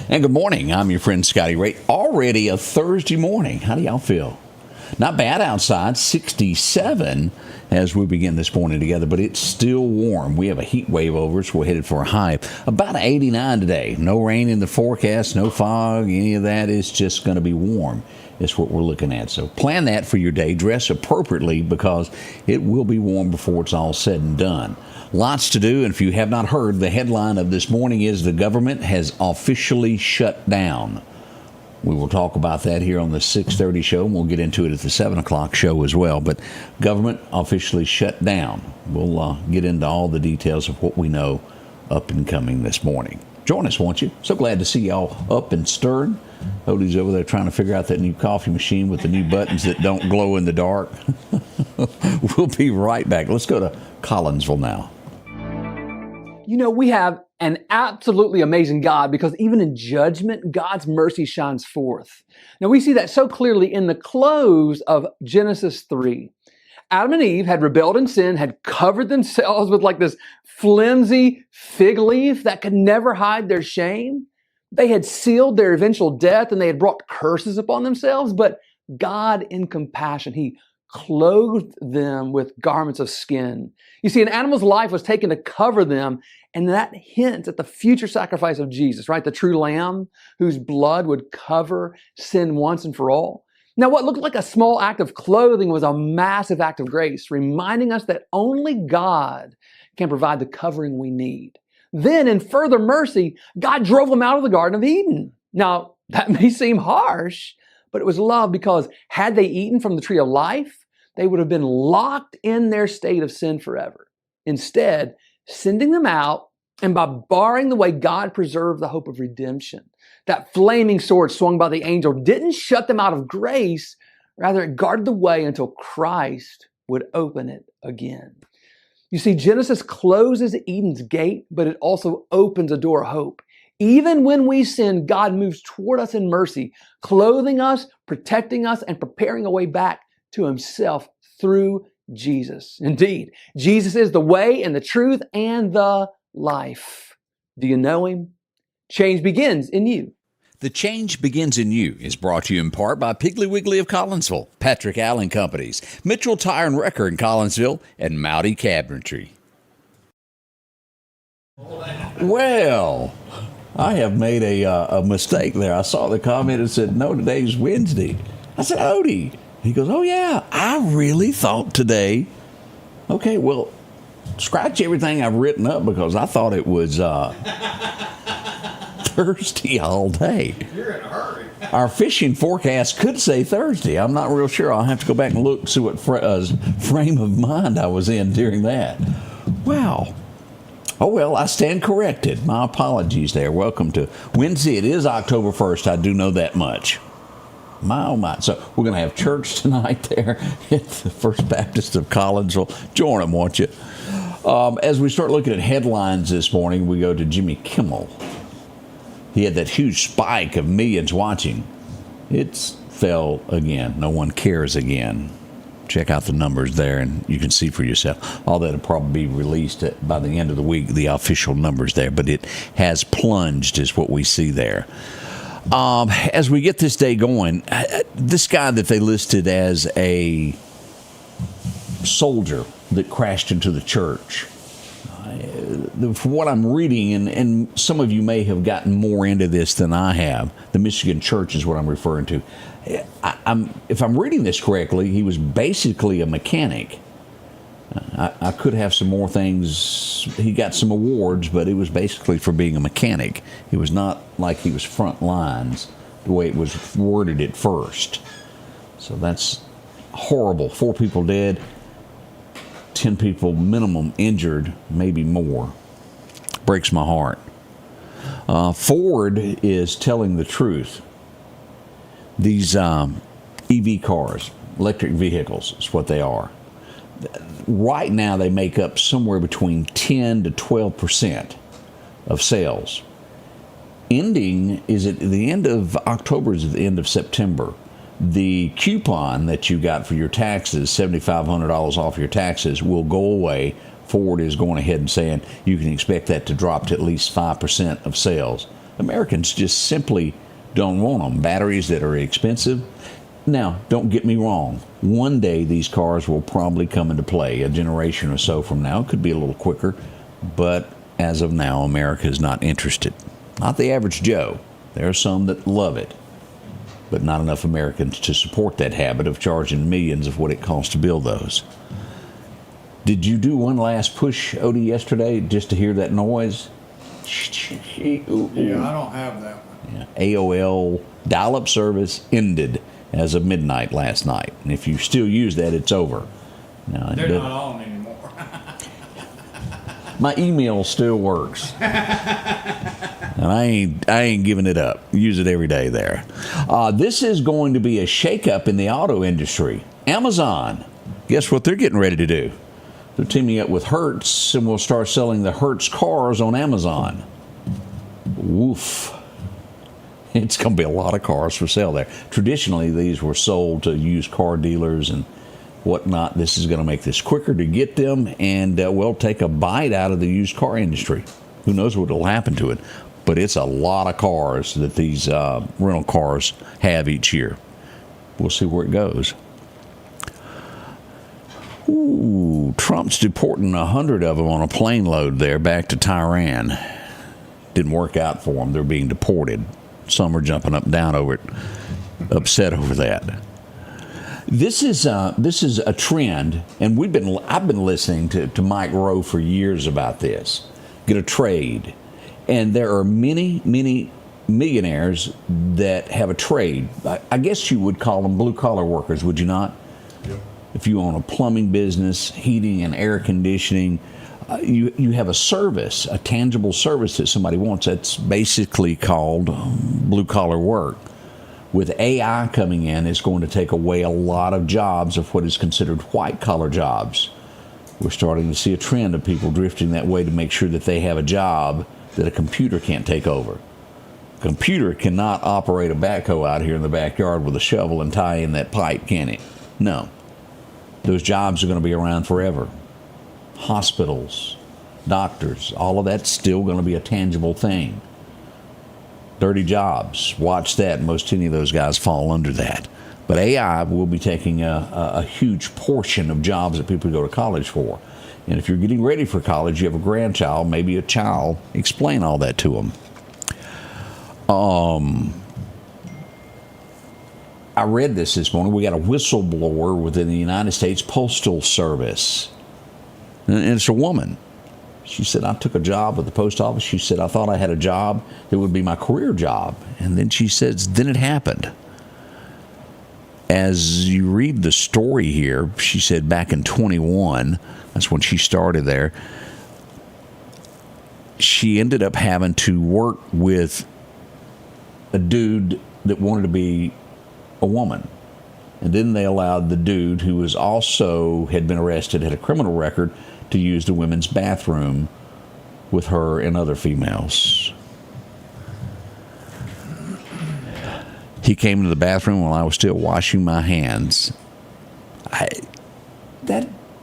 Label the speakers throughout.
Speaker 1: And good morning. I'm your friend Scotty Ray. Already a Thursday morning. How do y'all feel? Not bad outside, 67 as we begin this morning together, but it's still warm. We have a heat wave over us. We're headed for a high about 89 today. No rain in the forecast, no fog, any of that. It's just going to be warm. It's what we're looking at. So plan that for your day. Dress appropriately because it will be warm before it's all said and done. Lots to do, and if you have not heard, the headline of this morning is the government has officially shut down. We will talk about that here on the 6:30 show, and we'll get into it at the 7 o'clock show as well. But government officially shut down. We'll get into all the details of what we know up and coming this morning. Join us, won't you? So glad to see y'all up and stirring. Odie's over there trying to figure out that new coffee machine with the new buttons that don't glow in the dark. We'll be right back. Let's go to Collinsville now.
Speaker 2: You know, we have an absolutely amazing God because even in judgment, God's mercy shines forth. Now, we see that so clearly in the close of Genesis 3. Adam and Eve had rebelled in sin, had covered themselves with like this flimsy fig leaf that could never hide their shame. They had sealed their eventual death and they had brought curses upon themselves, but God in compassion, He clothed them with garments of skin. You see, an animal's life was taken to cover them, and that hints at the future sacrifice of Jesus, right? The true lamb whose blood would cover sin once and for all. Now, what looked like a small act of clothing was a massive act of grace, reminding us that only God can provide the covering we need. Then, in further mercy, God drove them out of the Garden of Eden. Now, that may seem harsh, but it was love because had they eaten from the tree of life, they would have been locked in their state of sin forever. Instead, sending them out, and by barring the way, God preserved the hope of redemption. That flaming sword swung by the angel didn't shut them out of grace. Rather, it guarded the way until Christ would open it again. You see, Genesis closes Eden's gate, but it also opens a door of hope. Even when we sin, God moves toward us in mercy, clothing us, protecting us, and preparing a way back to Himself through Jesus. Indeed, Jesus is the way and the truth and the life. Do you know Him? Change begins in you.
Speaker 1: The Change Begins in You is brought to you in part by Piggly Wiggly of Collinsville, Patrick Allen Companies, Mitchell Tire and Wrecker in Collinsville, and Mowdy Cabinetry. Well, I have made a mistake there. I saw the comment that said, no, today's Wednesday. I said, Odie. He goes, oh, yeah, I really thought today. Okay, well, scratch everything I've written up because I thought it was Thursday all day.
Speaker 3: You're in a hurry.
Speaker 1: Our fishing forecast could say Thursday. I'm not real sure. I'll have to go back and look and see what frame of mind I was in during that. Wow. Oh, well, I stand corrected. My apologies there. Welcome to Wednesday. It is October 1st. I do know that much. My, oh, my. So we're going to have church tonight there at the First Baptist of Collinsville. Join them, won't you? As we start looking at headlines this morning, we go to Jimmy Kimmel. He had that huge spike of millions watching. It fell again. No one cares again. Check out the numbers there, and you can see for yourself. All that will probably be released by the end of the week, the official numbers there. But it has plunged is what we see there. As we get this day going, this guy that they listed as a soldier that crashed into the church, from what I'm reading, and some of you may have gotten more into this than I have, the Michigan church is what I'm referring to. If I'm reading this correctly, he was basically a mechanic. I could have some more things. He got some awards, but it was basically for being a mechanic. It was not like he was front lines the way it was worded at first. So that's horrible. 4 people dead, 10 people minimum injured, maybe more. Breaks my heart. Ford is telling the truth. These EV cars, electric vehicles, is what they are. Right now, they make up somewhere between 10 to 12% of sales. Ending is at the end of October, is at the end of September. The coupon that you got for your taxes, $7,500 off your taxes, will go away. Ford is going ahead and saying you can expect that to drop to at least 5% of sales. Americans just simply don't want them. Batteries that are expensive. Now, don't get me wrong. One day these cars will probably come into play, a generation or so from now. It could be a little quicker, but as of now, America is not interested. Not the average Joe. There are some that love it, but not enough Americans to support that habit of charging millions of what it costs to build those. Did you do one last push, Odie, yesterday, just to hear that noise?
Speaker 3: Yeah, I don't have that one.
Speaker 1: Yeah. AOL dial-up service ended as of midnight last night. And if you still use that, it's over. Now,
Speaker 3: They're not on anymore.
Speaker 1: my email still works. And I ain't giving it up. Use it every day there. This is going to be a shakeup in the auto industry. Amazon, guess what they're getting ready to do? They're teaming up with Hertz, and we'll start selling the Hertz cars on Amazon. Woof. It's going to be a lot of cars for sale there. Traditionally, these were sold to used car dealers and whatnot. This is going to make this quicker to get them, and we'll take a bite out of the used car industry. Who knows what will happen to it? But it's a lot of cars that these rental cars have each year. We'll see where it goes. Ooh, Trump's deporting 100 of them on a plane load there back to Tehran. Didn't work out for them. They're being deported. Some are jumping up and down over it, upset over that. This is a trend, and I've been listening to Mike Rowe for years about this. Get a trade, and there are many millionaires that have a trade. I guess you would call them blue collar workers, would you not?
Speaker 3: Yep.
Speaker 1: If you own a plumbing business, heating and air conditioning, you have a service, a tangible service that somebody wants. That's basically called blue collar work. With AI coming in, it's going to take away a lot of jobs of what is considered white collar jobs. We're starting to see a trend of people drifting that way to make sure that they have a job that a computer can't take over. A computer cannot operate a backhoe out here in the backyard with a shovel and tie in that pipe, can it? No. Those jobs are going to be around forever. Hospitals, doctors, all of that's still going to be a tangible thing. Dirty jobs, watch that. Most any of those guys fall under that. But AI will be taking a huge portion of jobs that people go to college for. And if you're getting ready for college, you have a grandchild, maybe a child, explain all that to them. I read this morning. We got a whistleblower within the United States Postal Service. And it's a woman. She said, I took a job at the post office. She said, I thought I had a job that would be my career job. And then she says, then it happened. As you read the story here, she said back in 21, that's when she started there, she ended up having to work with a dude that wanted to be a woman. And then they allowed the dude, who was also had been arrested, had a criminal record, to use the women's bathroom with her and other females. He came into the bathroom while I was still washing my hands.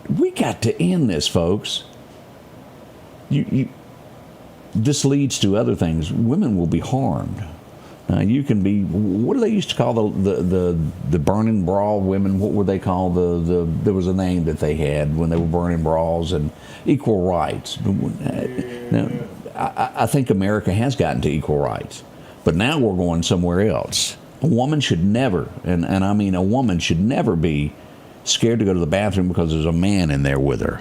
Speaker 1: We got to end this, folks. This leads to other things. Women will be harmed. You can be, what do they used to call the burning bra women? What were they called? There was a name that they had when they were burning bras, and equal rights. Now, I think America has gotten to equal rights, but now we're going somewhere else. A woman should never, and I mean a woman should never be scared to go to the bathroom because there's a man in there with her,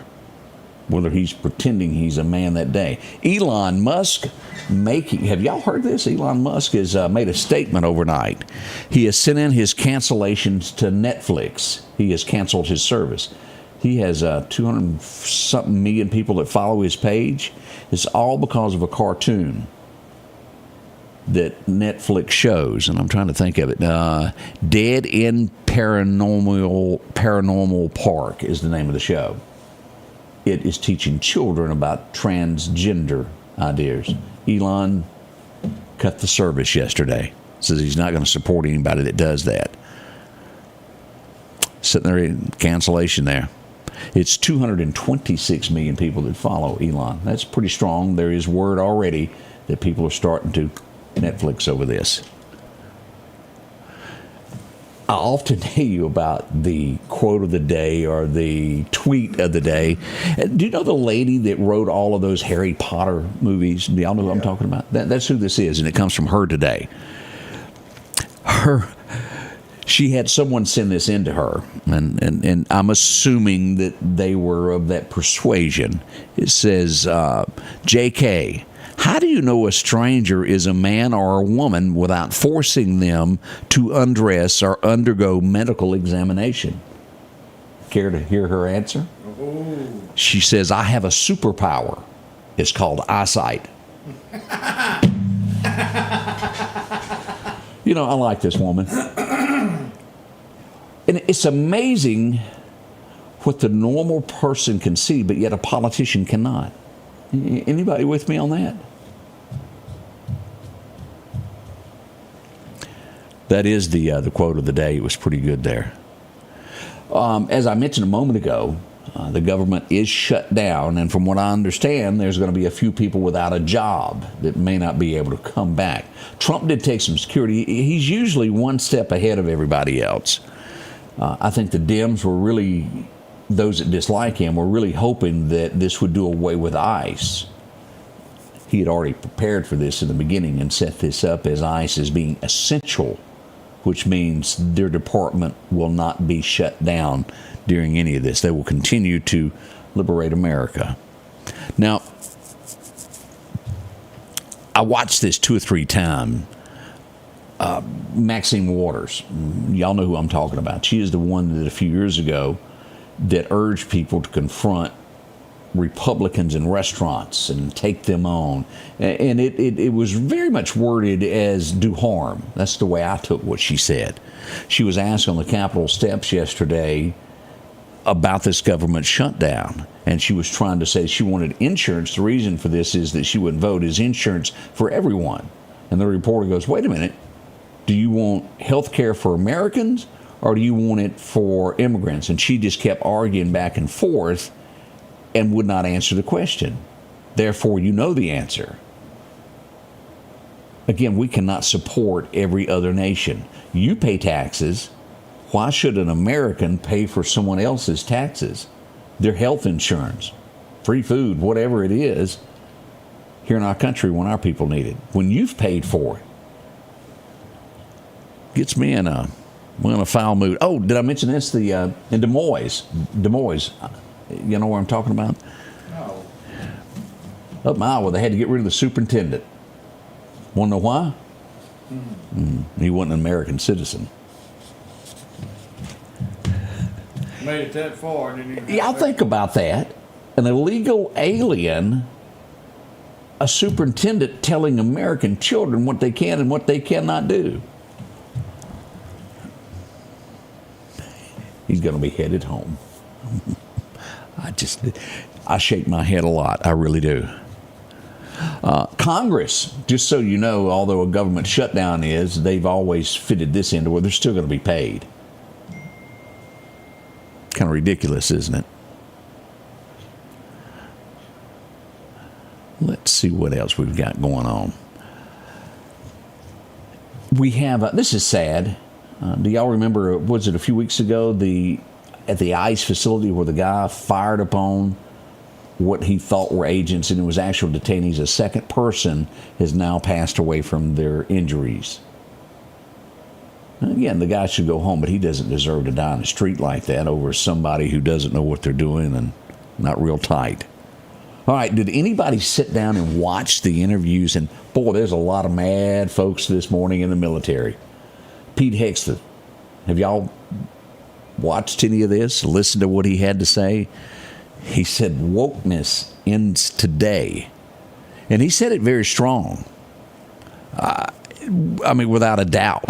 Speaker 1: whether he's pretending he's a man that day. Elon Musk have y'all heard this? Elon Musk has made a statement overnight. He has sent in his cancellations to Netflix. He has canceled his service. He has 200-something million people that follow his page. It's all because of a cartoon that Netflix shows, and I'm trying to think of it. Dead End Paranormal Park is the name of the show. It is teaching children about transgender ideas. Elon cut the service yesterday. Says he's not going to support anybody that does that. Sitting there in cancellation there. It's 226 million people that follow Elon. That's pretty strong. There is word already that people are starting to Netflix over this. I often tell you about the quote of the day or the tweet of the day. Do you know the lady that wrote all of those Harry Potter movies? Do y'all know who I'm talking about? That's who this is, and it comes from her today. She had someone send this in to her, and I'm assuming that they were of that persuasion. It says, JK, how do you know a stranger is a man or a woman without forcing them to undress or undergo medical examination? Care to hear her answer?
Speaker 3: Ooh.
Speaker 1: She says, I have a superpower. It's called eyesight. You know, I like this woman. And it's amazing what the normal person can see, but yet a politician cannot. Anybody with me on that? That is the quote of the day. It was pretty good there. As I mentioned a moment ago, the government is shut down, and from what I understand, there's going to be a few people without a job that may not be able to come back. Trump did take some security. He's usually one step ahead of everybody else. I think the Dems were really, those that dislike him, were really hoping that this would do away with ICE. He had already prepared for this in the beginning and set this up as ICE as being essential, which means their department will not be shut down during any of this. They will continue to liberate America. Now, I watched this 2 or 3 times. Maxine Waters, y'all know who I'm talking about. She is the one that a few years ago that urged people to confront Republicans in restaurants and take them on. And it was very much worded as do harm. That's the way I took what she said. She was asked on the Capitol steps yesterday about this government shutdown, and she was trying to say she wanted insurance. The reason for this is that she wouldn't vote is insurance for everyone. And the reporter goes, wait a minute, do you want health care for Americans or do you want it for immigrants? And she just kept arguing back and forth and would not answer the question. Therefore, you know the answer. Again, we cannot support every other nation. You pay taxes. Why should an American pay for someone else's taxes? Their health insurance, free food, whatever it is, here in our country when our people need it. When you've paid for it. Gets me in a foul mood. Oh, did I mention this? In Des Moines, you know where I'm talking about?
Speaker 3: No.
Speaker 1: Up in Iowa, they had to get rid of the superintendent. Want to know why? He wasn't an American citizen.
Speaker 3: Made it that far, didn't you?
Speaker 1: Yeah, I'll think about that. An illegal alien, a superintendent telling American children what they can and what they cannot do. He's going to be headed home. I shake my head a lot. I really do. Congress, just so you know, although a government shutdown is, they've always fitted this into where they're still going to be paid. Kind of ridiculous, isn't it? Let's see what else we've got going on. We have, this is sad. Do y'all remember, was it a few weeks ago, at the ICE facility where the guy fired upon what he thought were agents and it was actual detainees? A second person has now passed away from their injuries. And again, the guy should go home, but he doesn't deserve to die in the street like that over somebody who doesn't know what they're doing and not real tight. All right, did anybody sit down and watch the interviews? And boy, there's a lot of mad folks this morning in the military. Pete Hegseth, have y'all watched any of this? Listened to what he had to say? He said wokeness ends today. And he said it very strong. I mean, without a doubt.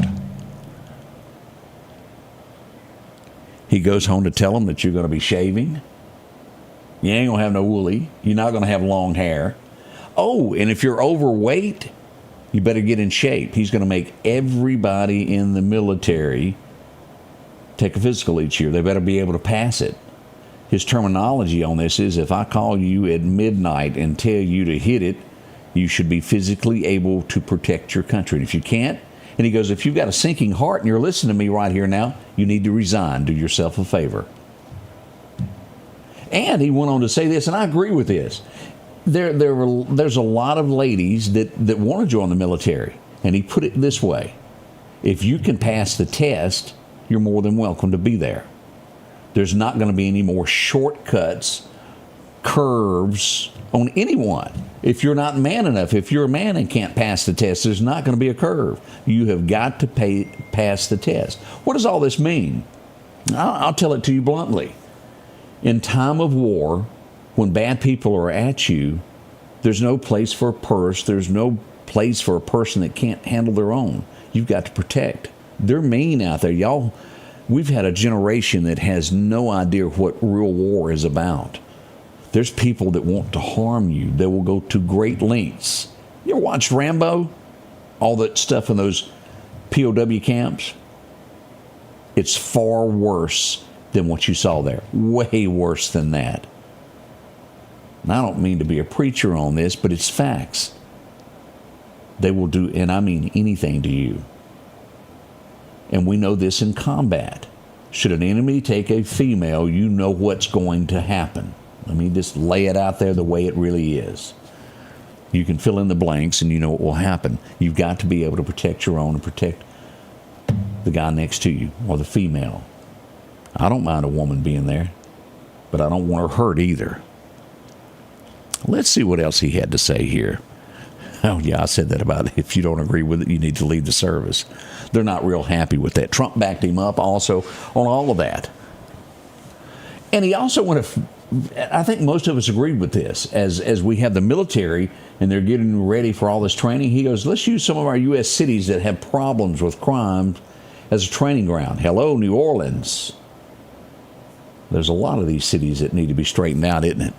Speaker 1: He goes home to tell them that you're going to be shaving. You ain't going to have no woolly. You're not going to have long hair. Oh, and if you're overweight, you better get in shape. He's going to make everybody in the military take a physical each year. They better be able to pass it. His terminology on this is, if I call you at midnight and tell you to hit it, You should be physically able to protect your country. And if you can't, and he goes, if you've got a sinking heart and you're listening to me right here now, you need to resign. Do yourself a favor. And he went on to say this, and I agree with this. There's a lot of ladies that want to join the military. And he put it this way. If you can pass the test, you're more than welcome to be there. There's not going to be any more shortcuts, curves on anyone. If you're not man enough, if you're a man and can't pass the test, there's not going to be a curve. You have got to pass the test. What does all this mean? I'll tell it to you bluntly. In time of war, when bad people are at you, there's no place for a purse. There's no place for a person that can't handle their own. You've got to protect. They're mean out there. Y'all, we've had a generation that has no idea what real war is about. There's people that want to harm you. They will go to great lengths. You ever watched Rambo? All that stuff in those POW camps? It's far worse than what you saw there. Way worse than that. And I don't mean to be a preacher on this, but it's facts. They will do, and I mean anything to you. And we know this in combat. Should an enemy take a female, you know what's going to happen. Let me just lay it out there the way it really is. You can fill in the blanks and you know what will happen. You've got to be able to protect your own and protect the guy next to you or the female. I don't mind a woman being there, but I don't want her hurt either. Let's see what else he had to say here. Oh, yeah, I said that about if you don't agree with it, you need to leave the service. They're not real happy with that. Trump backed him up also on all of that. And he also went I think most of us agreed with this. As we have the military and they're getting ready for all this training, he goes, let's use some of our U.S. cities that have problems with crime as a training ground. Hello, New Orleans. There's a lot of these cities that need to be straightened out, isn't it?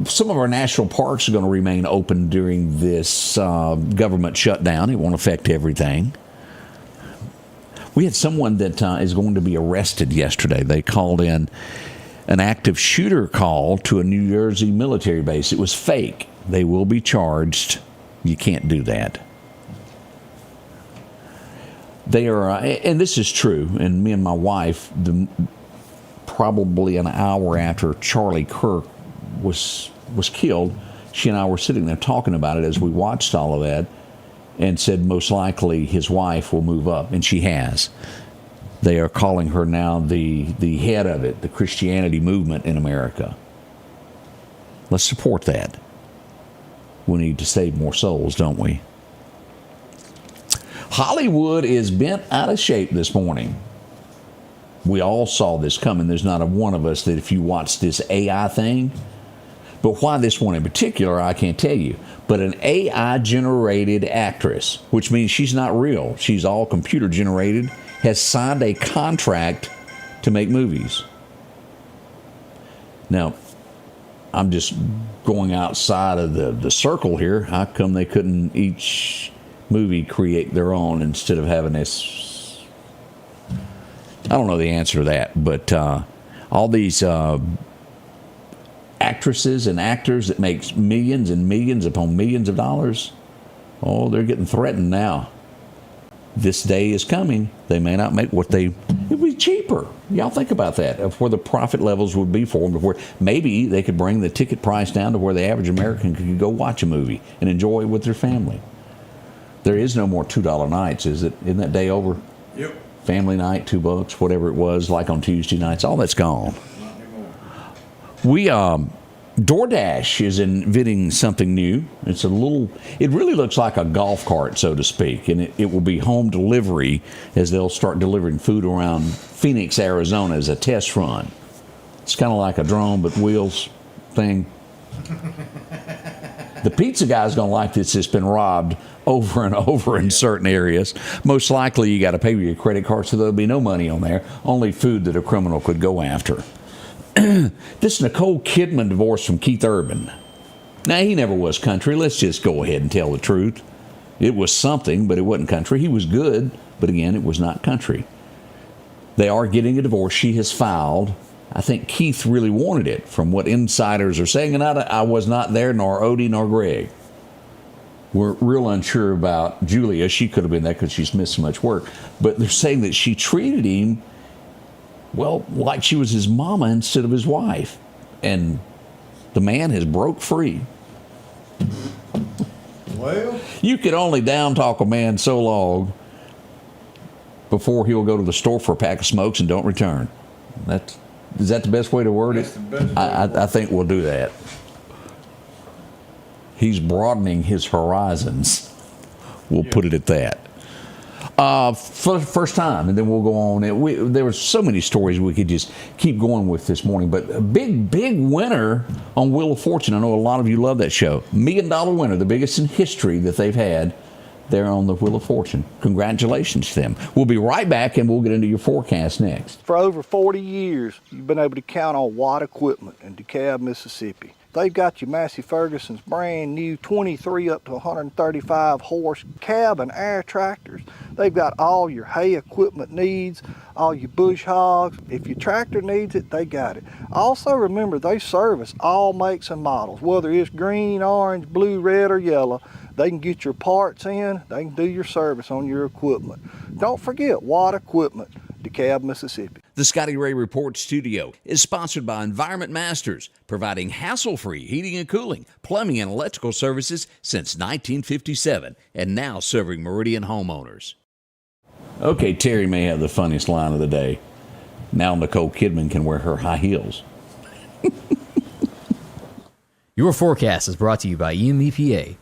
Speaker 1: Some of our national parks are going to remain open during this government shutdown. It won't affect everything. We had someone that is going to be arrested yesterday. They called in an active shooter call to a New Jersey military base. It was fake. They will be charged. You can't do that. They are, and this is true, and me and my wife, probably an hour after Charlie Kirk was killed, she and I were sitting there talking about it as we watched all of that, and said most likely his wife will move up, and she has. They are calling her now the head of it, the Christianity movement in America. Let's support that. We need to save more souls, don't we? Hollywood is bent out of shape this morning. We all saw this coming. There's not a one of us that if you watch this AI thing, but why this one in particular, I can't tell you. But an AI-generated actress, which means she's not real, she's all computer-generated, has signed a contract to make movies. Now, I'm just going outside of the circle here. How come they couldn't each movie create their own instead of having this? I don't know the answer to that, but all these actresses and actors that makes millions and millions upon millions of dollars, oh, they're getting threatened now. This day is coming. They may not make what it would be cheaper. Y'all think about that, of where the profit levels would be for them, where maybe they could bring the ticket price down to where the average American could go watch a movie and enjoy it with their family. There is no more $2 nights, is it? Isn't that day over?
Speaker 3: Yep.
Speaker 1: Family night, $2, whatever it was, like on Tuesday nights, all that's gone. DoorDash is inventing something new. It really looks like a golf cart, so to speak, and it will be home delivery as they'll start delivering food around Phoenix, Arizona as a test run. It's kind of like a drone, but wheels thing. The pizza guy's going to like this. It's been robbed over and over in certain areas. Most likely you got to pay with your credit card, so there'll be no money on there, only food that a criminal could go after. This Nicole Kidman divorce from Keith Urban. Now, he never was country. Let's just go ahead and tell the truth. It was something, but it wasn't country. He was good, but again, it was not country. They are getting a divorce. She has filed. I think Keith really wanted it from what insiders are saying, and I was not there, nor Odie nor Greg. We're real unsure about Julia. She could have been there because she's missed so much work. But they're saying that she treated him, well, like she was his mama instead of his wife. And the man has broke free.
Speaker 3: Well,
Speaker 1: You could only down talk a man so long before he'll go to the store for a pack of smokes and don't return. Is that the best way to word it?
Speaker 3: That's the best way to
Speaker 1: I think we'll do that. He's broadening his horizons. We'll put it at that. For the first time, and then we'll go on. There were so many stories we could just keep going with this morning, but a big winner on Wheel of Fortune. I know a lot of you love that show. $1 million winner, the biggest in history that they've had there on the Wheel of Fortune. Congratulations to them. We'll be right back, and we'll get into your forecast next.
Speaker 4: For over 40 years, you've been able to count on Watt Equipment in DeKalb, Mississippi. They've got your Massey Ferguson's brand new 23 up to 135 horse cab and air tractors. They've got all your hay equipment needs, all your bush hogs. If your tractor needs it, they got it. Also remember, they service all makes and models, whether it's green, orange, blue, red, or yellow. They can get your parts in, they can do your service on your equipment. Don't forget Watt Equipment, DeKalb, Mississippi.
Speaker 1: The Scotty Ray Report studio is sponsored by Environment Masters, providing hassle-free heating and cooling, plumbing, and electrical services since 1957, and now serving Meridian homeowners. Okay, Terry may have the funniest line of the day. Now Nicole Kidman can wear her high heels.
Speaker 5: Your forecast is brought to you by EMEPA.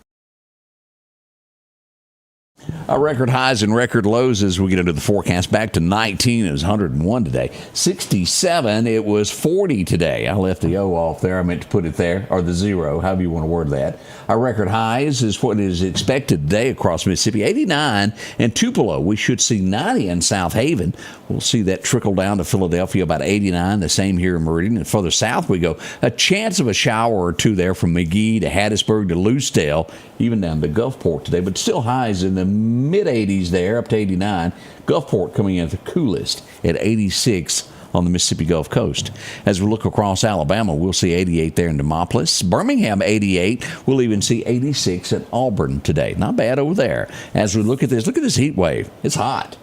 Speaker 1: Our record highs and record lows as we get into the forecast. Back to 19, it was 101 today. 67, it was 40 today. I left the O off there. I meant to put it there, or the zero, however you want to word that. Our record highs is what is expected today across Mississippi. 89 in Tupelo. We should see 90 in South Haven. We'll see that trickle down to Philadelphia, about 89. The same here in Meridian. And further south we go. A chance of a shower or two there from McGee to Hattiesburg to Lucedale, even down to Gulfport today. But still highs in the mid-80s there, up to 89. Gulfport coming in at the coolest at 86 on the Mississippi Gulf Coast. As we look across Alabama, we'll see 88 there in Demopolis. Birmingham, 88. We'll even see 86 at Auburn today. Not bad over there. As we look at this heat wave. It's hot.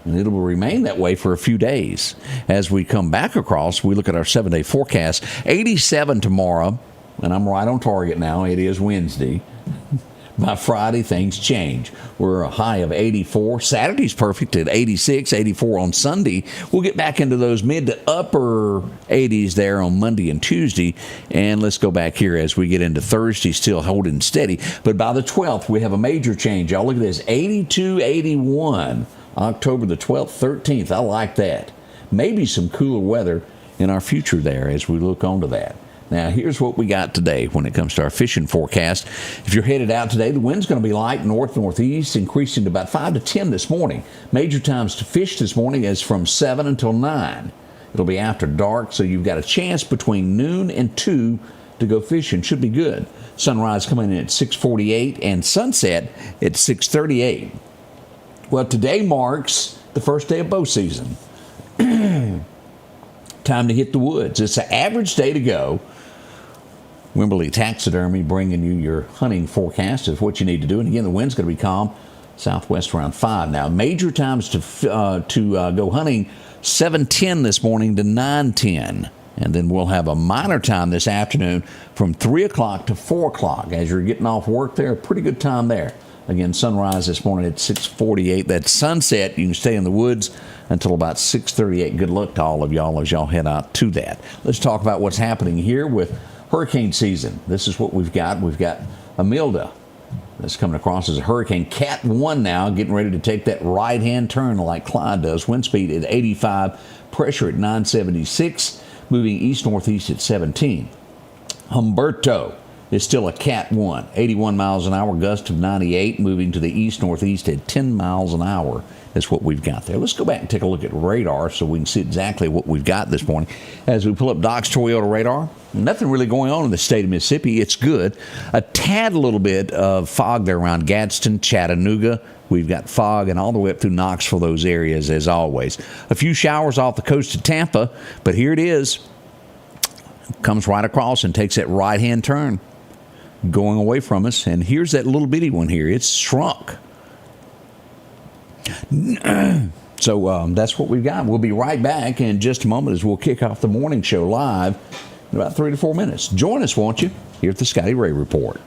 Speaker 1: And it will remain that way for a few days. As we come back across, we look at our 7-day forecast. 87 tomorrow, and I'm right on target now. It is Wednesday. By Friday, things change. We're a high of 84. Saturday's perfect at 86, 84 on Sunday. We'll get back into those mid to upper 80s there on Monday and Tuesday. And let's go back here as we get into Thursday, still holding steady. But by the 12th, we have a major change. Y'all look at this, 82, 81, October the 12th, 13th. I like that. Maybe some cooler weather in our future there as we look onto that. Now, here's what we got today when it comes to our fishing forecast. If you're headed out today, the wind's going to be light north-northeast, increasing to about 5 to 10 this morning. Major times to fish this morning is from 7 until 9. It'll be after dark, so you've got a chance between noon and 2 to go fishing. Should be good. Sunrise coming in at 6:48 and sunset at 6:38. Well, today marks the first day of bow season. Time to hit the woods. It's an average day to go. Wimberley Taxidermy bringing you your hunting forecast is what you need to do. And again, the wind's going to be calm, southwest around 5. Now, major times to go hunting, 7:10 this morning to 9:10. And then we'll have a minor time this afternoon from 3 o'clock to 4 o'clock. As you're getting off work there, a pretty good time there. Again, sunrise this morning at 6:48. That sunset, you can stay in the woods until about 6:38. Good luck to all of y'all as y'all head out to that. Let's talk about what's happening here with hurricane season. This is what we've got. We've got Imelda that's coming across as a hurricane. Cat 1 now, getting ready to take that right-hand turn like Clyde does. Wind speed at 85, pressure at 976, moving east-northeast at 17. Humberto is still a Cat 1, 81 miles an hour, gust of 98, moving to the east-northeast at 10 miles an hour. That's what we've got there. Let's go back and take a look at radar so we can see exactly what we've got this morning. As we pull up Doc's Toyota radar, nothing really going on in the state of Mississippi. It's good. A little bit of fog there around Gadsden, Chattanooga. We've got fog and all the way up through Knoxville, those areas, as always. A few showers off the coast of Tampa, but here it is. Comes right across and takes that right-hand turn going away from us. And here's that little bitty one here. It's shrunk. So that's what we've got. We'll be right back in just a moment as we'll kick off the morning show live in about 3 to 4 minutes. Join us, won't you, here at the Scotty Ray Report.